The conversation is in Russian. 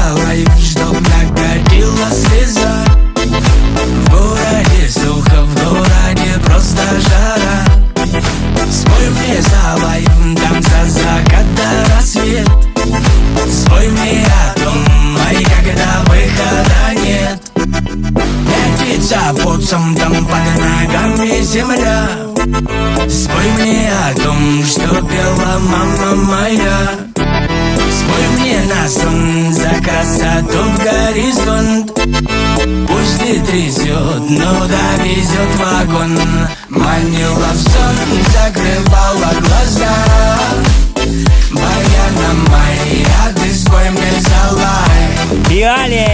залай, чтоб накатила слеза. В городе сухо, в городе просто жара. Спой мне залай, там за закат до рассвет. Спой мне о том, ай, когда выхода нет. Пятится потом, там под ногами земля. Спой мне о том, что пела мама моя. Спой мне на сон за красоту в горизонт. Пусть не трясет, но довезет вагон. Манила в сон, закрывала глаза. Баяна моя, ты спой мне залай. Фиали!